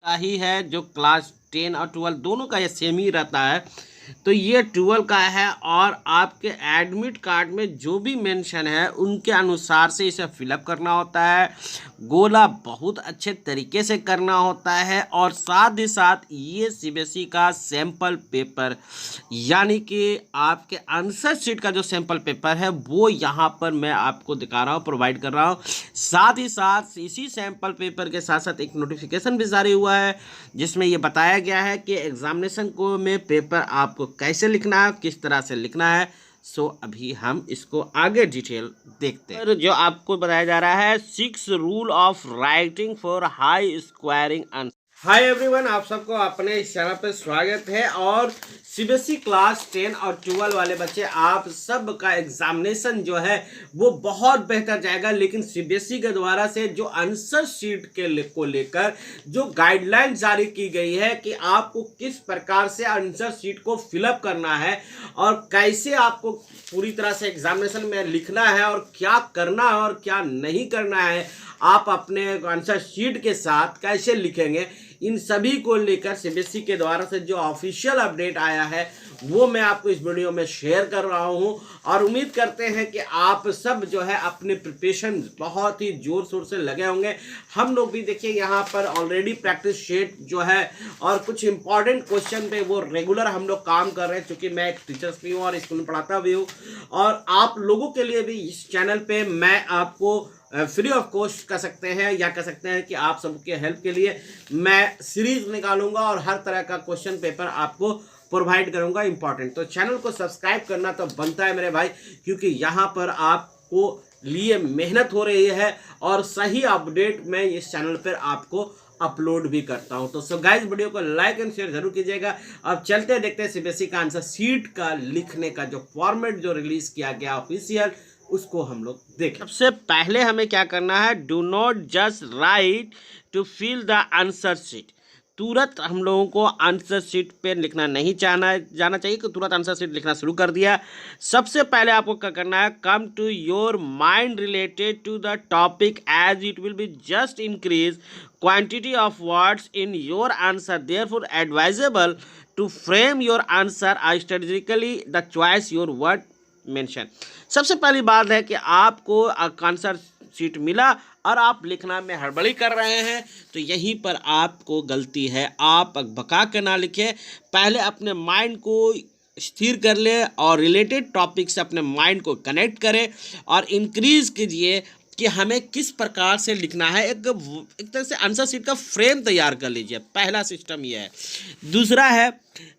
का ही है जो क्लास 10 और 12 दोनों का ये सेम ही रहता है। तो ये 12 का है और आपके एडमिट कार्ड में जो भी मेंशन है उनके अनुसार से इसे फिलअप करना होता है। गोला बहुत अच्छे तरीके से करना होता है और साथ ही साथ ये सीबीएसई का सैंपल पेपर यानी कि आपके आंसर शीट का जो सैंपल पेपर है वो यहाँ पर मैं आपको दिखा रहा हूँ, प्रोवाइड कर रहा हूँ। साथ ही साथ इसी सैंपल पेपर के साथ साथ एक नोटिफिकेशन भी जारी हुआ है जिसमें ये बताया गया है कि एग्जामिनेशन को में पेपर आपको कैसे लिखना है, किस तरह से लिखना है। सो अभी हम इसको आगे डिटेल देखते हैं। जो आपको बताया जा रहा है 6 rule of writing for high squaring answer. Hi everyone, आप सबको अपने इस चैनल पर स्वागत है। और सीबीएसई क्लास 10 और 12 वाले बच्चे आप सब का एग्जामिनेशन जो है वो बहुत बेहतर जाएगा। लेकिन सीबीएसई के द्वारा से जो आंसर शीट को लेकर जो गाइडलाइन जारी की गई है कि आपको किस प्रकार से आंसर शीट को फिलअप करना है और कैसे आपको पूरी तरह से एग्जामिनेशन में लिखना है और क्या करना है और क्या नहीं करना है, आप अपने आंसर शीट के साथ कैसे लिखेंगे, इन सभी को लेकर सीबीएसई के द्वारा से जो ऑफिशियल अपडेट आया है वो मैं आपको इस वीडियो में शेयर कर रहा हूं। और उम्मीद करते हैं कि आप सब जो है अपने प्रिपरेशन बहुत ही जोर शोर से लगे होंगे। हम लोग भी देखिए यहाँ पर ऑलरेडी प्रैक्टिस शीट जो है और कुछ इंपॉर्टेंट क्वेश्चन पे वो रेगुलर हम लोग काम कर रहे हैं, क्योंकि मैं एक टीचर्स भी हूँ और स्कूल में पढ़ाता भी हूँ। और आप लोगों के लिए भी इस चैनल पे मैं आपको फ्री ऑफ कॉस्ट कर सकते हैं या कह सकते हैं कि आप सबके हेल्प के लिए मैं सीरीज निकालूंगा और हर तरह का क्वेश्चन पेपर आपको प्रोवाइड करूंगा इंपॉर्टेंट। तो चैनल को सब्सक्राइब करना तो बनता है मेरे भाई, क्योंकि यहाँ पर आपको लिए मेहनत हो रही है और सही अपडेट मैं इस चैनल पर आपको अपलोड भी करता हूं। तो सो गाइस, वीडियो को लाइक एंड शेयर जरूर कीजिएगा। अब चलते देखते हैं सीबीएसई का आंसर शीट का लिखने का जो फॉर्मेट जो रिलीज किया गया ऑफिशियल, उसको हम लोग देखें। सबसे पहले हमें क्या करना है, do not just write to fill the answer sheet. तुरंत हम लोगों को आंसर शीट पे लिखना नहीं जाना चाहिए कि तुरंत आंसर शीट लिखना शुरू कर दिया। सबसे पहले आपको क्या करना है, come to your mind related to the topic as it will be just increase quantity of words in your answer, therefore advisable to frame your answer strategically the choice your word mention. सबसे पहली बात है कि आपको answer sheet मिला और आप लिखना में हड़बड़ी कर रहे हैं, तो यहीं पर आपको गलती है। आप बका के ना लिखें, पहले अपने माइंड को स्थिर कर ले और रिलेटेड टॉपिक से अपने माइंड को कनेक्ट करें और इंक्रीज कीजिए कि हमें किस प्रकार से लिखना है। एक तरह से आंसर शीट का फ्रेम तैयार कर लीजिए, पहला सिस्टम ये है। दूसरा है,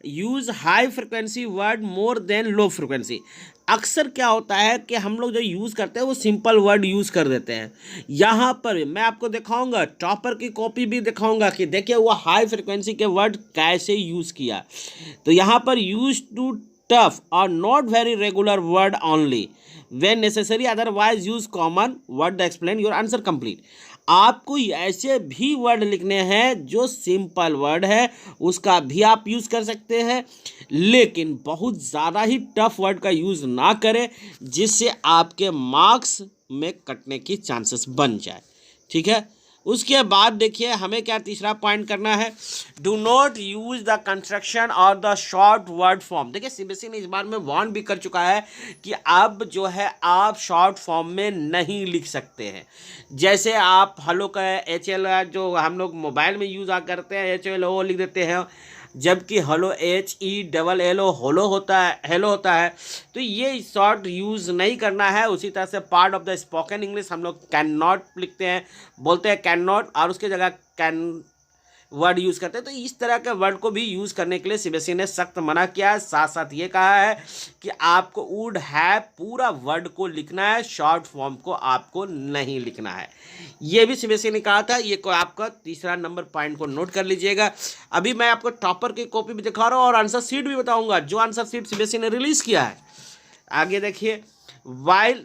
use high frequency word more than low frequency. अक्सर क्या होता है कि हम लोग जो यूज़ करते हैं वो सिंपल वर्ड यूज़ कर देते हैं। यहाँ पर मैं आपको दिखाऊंगा, टॉपर की कॉपी भी दिखाऊंगा कि देखिए वो हाई फ्रिक्वेंसी के वर्ड कैसे यूज़ किया। तो यहाँ पर यूज टू टफ और not very regular word only when necessary, otherwise use common word to explain your answer complete। आपको ऐसे भी वर्ड लिखने हैं जो सिंपल वर्ड है, उसका भी आप यूज़ कर सकते हैं, लेकिन बहुत ज़्यादा ही टफ वर्ड का यूज़ ना करें जिससे आपके मार्क्स में कटने की चांसेस बन जाए। ठीक है, उसके बाद देखिए हमें क्या तीसरा पॉइंट करना है, do not use the construction और द शॉर्ट वर्ड फॉर्म। देखिए सीबीएसई ने इस बार में वार्न भी कर चुका है कि अब जो है आप शॉर्ट फॉर्म में नहीं लिख सकते हैं। जैसे आप हेलो का HL जो हम लोग मोबाइल में यूज़ करते हैं HLO लिख देते हैं, जबकि हेलो HELLO होलो होता है, हेलो होता है। तो ये शॉर्ट यूज़ नहीं करना है। उसी तरह से part of the spoken English हम लोग कैन नॉट लिखते हैं, बोलते हैं कैन नॉट और उसके जगह कैन वर्ड यूज़ करते हैं। तो इस तरह के वर्ड को भी यूज़ करने के लिए सीबीएसई ने सख्त मना किया है। साथ साथ ये कहा है कि आपको वुड हैव पूरा वर्ड को लिखना है, शॉर्ट फॉर्म को आपको नहीं लिखना है। ये भी सीबीएसई ने कहा था। ये को आपका तीसरा नंबर पॉइंट को नोट कर लीजिएगा। अभी मैं आपको टॉपर की कॉपी भी दिखा रहा हूँ और आंसर शीट भी बताऊँगा जो आंसर शीट सीबीएसई ने रिलीज़ किया है। आगे देखिए, while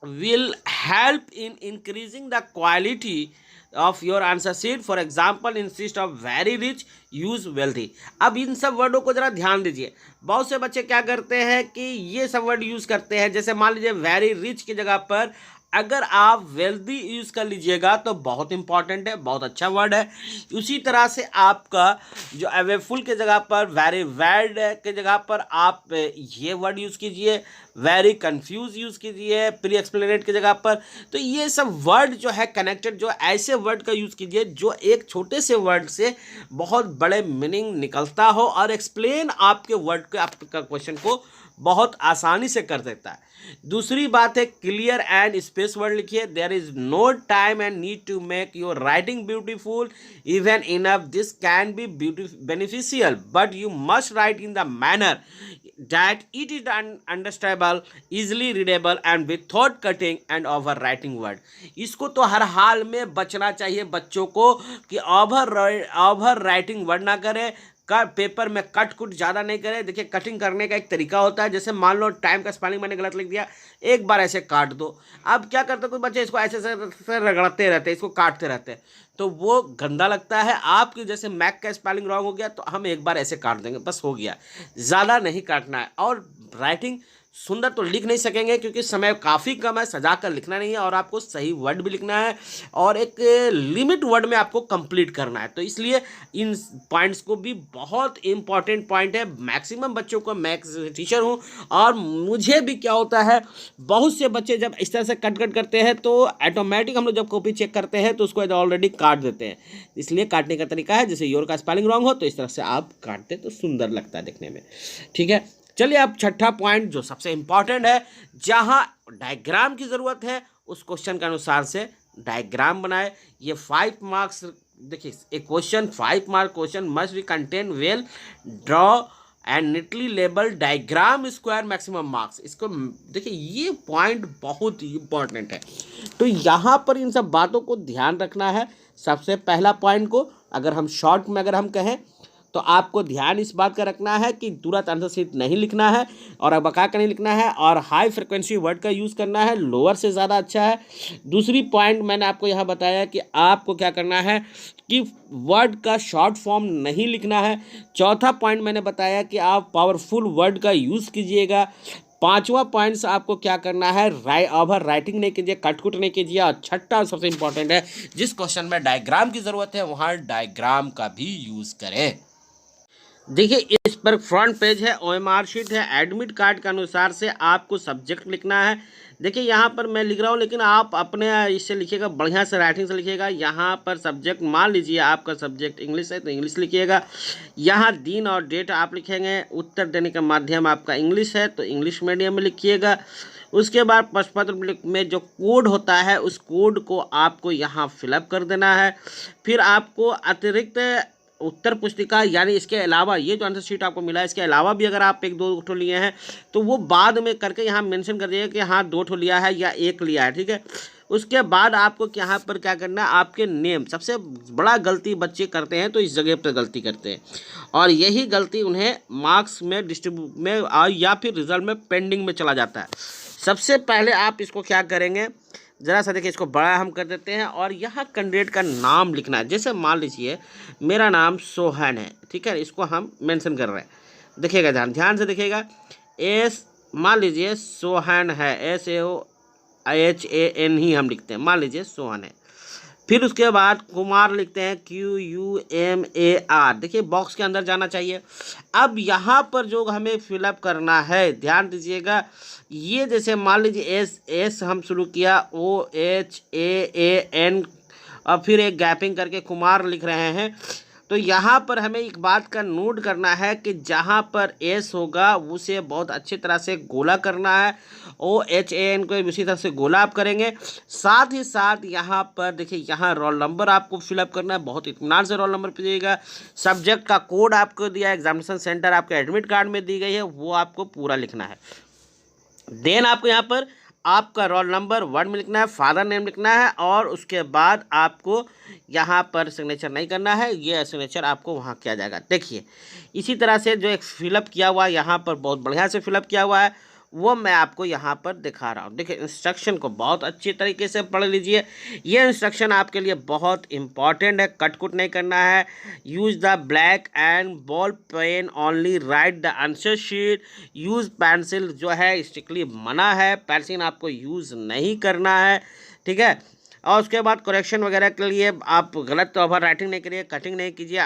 will help in increasing the quality of your answer sheet, for example instead of very rich use wealthy। अब इन सब वर्डों को जरा ध्यान दीजिए। बहुत से बच्चे क्या करते हैं कि ये सब वर्ड यूज़ करते हैं, जैसे मान लीजिए वेरी रिच की जगह पर अगर आप वेल्दी यूज़ कर लीजिएगा तो बहुत इंपॉर्टेंट है, बहुत अच्छा वर्ड है। उसी तरह से आपका जो अवेफुल के जगह पर वेरी बैड के जगह पर आप ये वर्ड यूज़ कीजिए, वेरी कंफ्यूज यूज़ कीजिए प्री एक्सप्लेनेट की जगह पर। तो ये सब वर्ड जो है कनेक्टेड, जो ऐसे वर्ड का यूज़ कीजिए जो एक छोटे से वर्ड से बहुत बड़े मीनिंग निकलता हो और एक्सप्लेन आपके वर्ड के आपका क्वेश्चन को बहुत आसानी से कर देता है। दूसरी बात है क्लियर एंड स्पेस वर्ड लिखिए। There is no time and need to make your writing beautiful even enough this can be beneficial but you must write in the manner that it is understandable, easily readable and without cutting and over writing word। इसको तो हर हाल में बचना चाहिए बच्चों को कि over writing word ना करें, पेपर में कट कुट ज़्यादा नहीं करें। देखिए कटिंग करने का एक तरीका होता है, जैसे मान लो टाइम का स्पेलिंग मैंने गलत लिख दिया, एक बार ऐसे काट दो। अब क्या करते कुछ बच्चे इसको ऐसे से रगड़ते रहते हैं, इसको काटते रहते हैं, तो वो गंदा लगता है। आपकी जैसे मैक का स्पेलिंग रॉन्ग हो गया तो हम एक बार ऐसे काट देंगे, बस हो गया, ज़्यादा नहीं काटना है। और राइटिंग सुंदर तो लिख नहीं सकेंगे क्योंकि समय काफ़ी कम है, सजा कर लिखना नहीं है और आपको सही वर्ड भी लिखना है और एक लिमिट वर्ड में आपको कंप्लीट करना है। तो इसलिए इन पॉइंट्स को भी बहुत इंपॉर्टेंट पॉइंट है। मैक्सिमम बच्चों को, मैं टीचर हूँ और मुझे भी क्या होता है, बहुत से बच्चे जब इस तरह से कट करते हैं तो ऑटोमेटिक हम लोग जब कॉपी चेक करते हैं तो उसको ऑलरेडी काट देते हैं। इसलिए काटने का तरीका है, जैसे योर का स्पेलिंग रॉन्ग हो तो इस तरह से आप काटते तो सुंदर लगता है दिखने में। ठीक है, चलिए अब छठा पॉइंट जो सबसे इंपॉर्टेंट है, जहां डायग्राम की ज़रूरत है उस क्वेश्चन के अनुसार से डायग्राम बनाए। ये 5 मार्क्स, देखिए एक question 5 mark question must be contain well draw and neatly label diagram square maximum marks. इसको देखिए, ये पॉइंट बहुत ही इंपॉर्टेंट है। तो यहाँ पर इन सब बातों को ध्यान रखना है। सबसे पहला पॉइंट को अगर हम शॉर्ट में अगर हम कहें तो आपको ध्यान इस बात का रखना है कि तुरंत आंसर शीट नहीं लिखना है और बका कर नहीं लिखना है और हाई फ्रिक्वेंसी वर्ड का यूज़ करना है, लोअर से ज़्यादा अच्छा है। दूसरी पॉइंट मैंने आपको यहाँ बताया कि आपको क्या करना है कि वर्ड का शॉर्ट फॉर्म नहीं लिखना है। चौथा पॉइंट मैंने बताया कि आप पावरफुल वर्ड का यूज़ कीजिएगा। पांचवा पॉइंट्स आपको क्या करना है, ओवर राइटिंग नहीं कीजिए, कटकुट नहीं कीजिए। और छठा सबसे इंपॉर्टेंट है, जिस क्वेश्चन में डायग्राम की ज़रूरत है वहाँ डायग्राम का भी यूज़ करें। देखिए इस पर फ्रंट पेज है, OMR शीट है, एडमिट कार्ड के अनुसार से आपको सब्जेक्ट लिखना है। देखिए यहाँ पर मैं लिख रहा हूँ लेकिन आप अपने इससे लिखिएगा, बढ़िया से राइटिंग से लिखिएगा। यहाँ पर सब्जेक्ट मान लीजिए आपका सब्जेक्ट इंग्लिश है तो इंग्लिश लिखिएगा। यहाँ दिन और डेट आप लिखेंगे। उत्तर देने का माध्यम आपका इंग्लिश है तो इंग्लिश मीडियम में लिखिएगा। उसके बाद प्रश्न पत्र में जो कोड होता है उस कोड को आपको यहाँ फिलअप कर देना है। फिर आपको अतिरिक्त उत्तर पुस्तिका यानी इसके अलावा ये जो आंसर शीट आपको मिला है इसके अलावा भी अगर आप 1-2 ठो लिए हैं तो वो बाद में करके यहाँ मेंशन कर दीजिए कि हाँ 2 ठो लिया है या 1 लिया है। ठीक है, उसके बाद आपको यहाँ पर क्या करना है, आपके नेम। सबसे बड़ा गलती बच्चे करते हैं तो इस जगह पर गलती करते हैं और यही गलती उन्हें मार्क्स में डिस्ट्रीब्यूट में या फिर रिजल्ट में पेंडिंग में चला जाता है। सबसे पहले आप इसको क्या करेंगे, ज़रा सा देखिए, इसको बड़ा हम कर देते हैं और यहाँ कैंडिडेट का नाम लिखना है। जैसे मान लीजिए मेरा नाम सोहन है, ठीक है, इसको हम मेंशन कर रहे हैं। देखिएगा, ध्यान से देखिएगा, मान लीजिए सोहन है, SAOHAN ही हम लिखते हैं, मान लीजिए सोहन है। फिर उसके बाद कुमार लिखते हैं QUMAR। देखिए बॉक्स के अंदर जाना चाहिए। अब यहाँ पर जो हमें फिलअप करना है, ध्यान दीजिएगा, ये जैसे मान लीजिए एस हम शुरू किया, OHAAN और फिर एक गैपिंग करके कुमार लिख रहे हैं। तो यहाँ पर हमें एक बात का नोट करना है कि जहाँ पर एस होगा उसे बहुत अच्छी तरह से गोला करना है, OHAN को उसी तरह से गोला आप करेंगे। साथ ही साथ यहाँ पर देखिए, यहाँ रोल नंबर आपको फिलअप करना है, बहुत इत्मीनान से रोल नंबर दीजिएगा। सब्जेक्ट का कोड आपको दिया है, एग्जामिनेशन सेंटर आपके एडमिट कार्ड में दी गई है, वो आपको पूरा लिखना है। देन आपको यहाँ पर आपका रोल नंबर वर्ड में लिखना है, फादर नेम लिखना है और उसके बाद आपको यहाँ पर सिग्नेचर नहीं करना है, ये सिग्नेचर आपको वहाँ किया जाएगा। देखिए इसी तरह से जो एक फिलअप किया हुआ है यहाँ पर बहुत बढ़िया से फिलअप किया हुआ है, वो मैं आपको यहाँ पर दिखा रहा हूँ। देखिए इंस्ट्रक्शन को बहुत अच्छी तरीके से पढ़ लीजिए। ये इंस्ट्रक्शन आपके लिए बहुत इंपॉर्टेंट है, कटकुट नहीं करना है। Use the black and ball pen only, write the answer sheet. Use pencil जो है स्ट्रिक्टली मना है, पेंसिल आपको यूज़ नहीं करना है, ठीक है। और उसके बाद करेक्शन वगैरह के लिए आप गलत ओवर राइटिंग नहीं करिए, कटिंग नहीं कीजिए,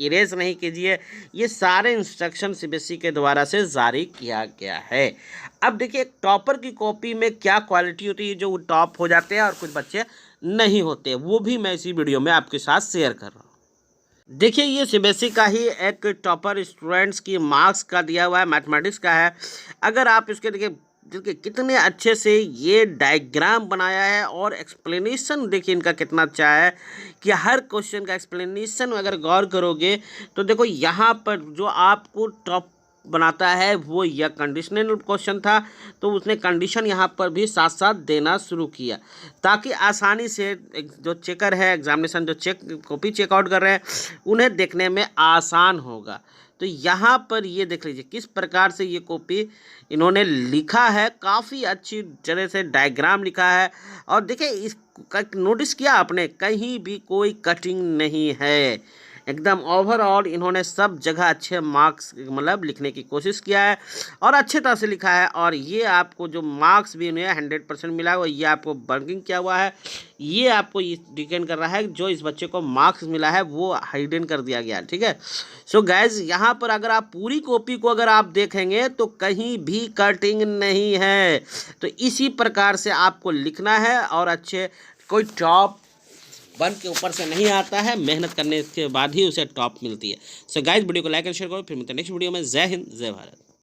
इरेज नहीं कीजिए। ये सारे इंस्ट्रक्शन सीबीएसई के द्वारा से जारी किया गया है। अब देखिए एक टॉपर की कॉपी में क्या क्वालिटी होती है, जो टॉप हो जाते हैं और कुछ बच्चे नहीं होते, वो भी मैं इसी वीडियो में आपके साथ शेयर कर रहा हूँ। देखिए ये सीबीएसई का ही एक टॉपर स्टूडेंट्स की मार्क्स का दिया हुआ है, मैथमेटिक्स का है। अगर आप इसके देखिए कितने अच्छे से ये डायग्राम बनाया है और एक्सप्लेनेशन देखिए इनका कितना अच्छा है कि हर क्वेश्चन का एक्सप्लेनेशन अगर गौर करोगे तो देखो यहाँ पर जो आपको टॉप बनाता है वो यह कंडीशनल क्वेश्चन था, तो उसने कंडीशन यहाँ पर भी साथ साथ देना शुरू किया ताकि आसानी से जो चेकर है एग्जामिनेशन जो कॉपी चेकआउट कर रहे हैं उन्हें देखने में आसान होगा। तो यहाँ पर ये देख लीजिए किस प्रकार से ये कॉपी इन्होंने लिखा है, काफ़ी अच्छी तरह से डायग्राम लिखा है। और देखिए इस नोटिस किया आपने, कहीं भी कोई कटिंग नहीं है, एकदम ओवरऑल इन्होंने सब जगह अच्छे मार्क्स मतलब लिखने की कोशिश किया है और अच्छे तरह से लिखा है। और ये आपको जो मार्क्स भी इन्हें 100% मिला है, ये आपको बर्गिंग किया हुआ है, ये आपको डिपेंड कर रहा है जो इस बच्चे को मार्क्स मिला है वो हाइडन कर दिया गया, ठीक है। सो गाइज यहाँ पर अगर आप पूरी कॉपी को अगर आप देखेंगे तो कहीं भी कटिंग नहीं है। तो इसी प्रकार से आपको लिखना है और अच्छे कोई टॉप बन के ऊपर से नहीं आता है, मेहनत करने के बाद ही उसे टॉप मिलती है। सो गाइज वीडियो को लाइक एंड शेयर करो, फिर मिलते हैं नेक्स्ट वीडियो में। जय हिंद जय भारत।